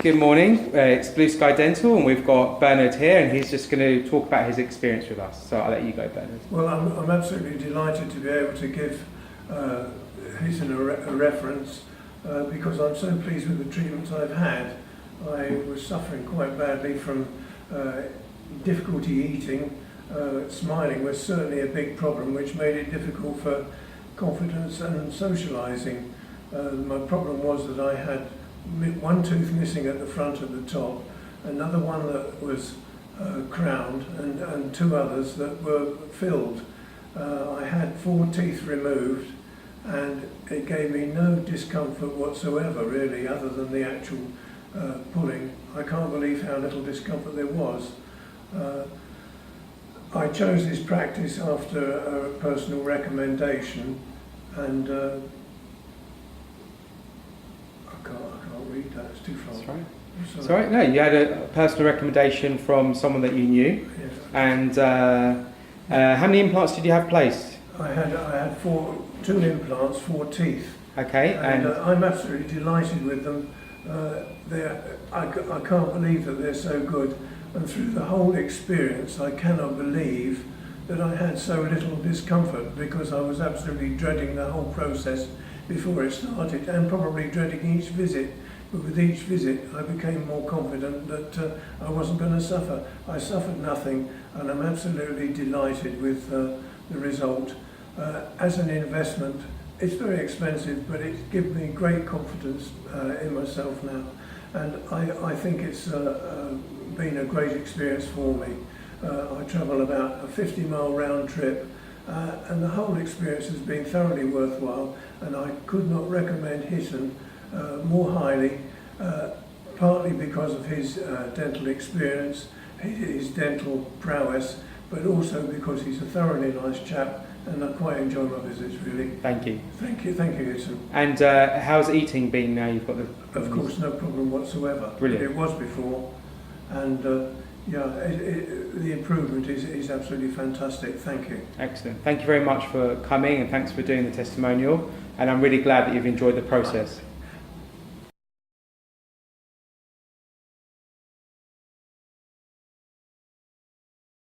Good morning, it's Blue Sky Dental and we've got Bernard here and he's just going to talk about his experience with us. So I'll let you go, Bernard. Well, I'm absolutely delighted to be able to give Hazen a reference because I'm so pleased with the treatments I've had. I was suffering quite badly from difficulty eating. Smiling was certainly a big problem, which made it difficult for confidence and socialising. My problem was that I had one tooth missing at the front at the top, another one that was crowned, and two others that were filled. I had 4 teeth removed, and it gave me no discomfort whatsoever, really, other than the actual pulling. I can't believe how little discomfort there was. I chose this practice after a personal recommendation, and I can't read that, it's too far. That's right. That's right. No, you had a personal recommendation from someone that you knew. Yes. And how many implants did you have placed? I had 2 implants, 4 teeth. Okay. And I'm absolutely delighted with them. I can't believe that they're so good. And through the whole experience, I cannot believe that I had so little discomfort, because I was absolutely dreading the whole process before it started, and probably dreading each visit. But with each visit, I became more confident that I wasn't going to suffer. I suffered nothing, and I'm absolutely delighted with the result. As an investment, it's very expensive, but it gives me great confidence in myself now. And I think it's been a great experience for me. I travel about a 50-mile round trip, and the whole experience has been thoroughly worthwhile, and I could not recommend Hitton more highly, partly because of his dental experience, his dental prowess, but also because he's a thoroughly nice chap, and I quite enjoy my visits, really. Thank you. Thank you, Hitton. And how's eating been now you've got the... Of course, no problem whatsoever. Brilliant. It was before, and the improvement is absolutely fantastic. Thank you. Excellent. Thank you very much for coming, and thanks for doing the testimonial. And I'm really glad that you've enjoyed the process.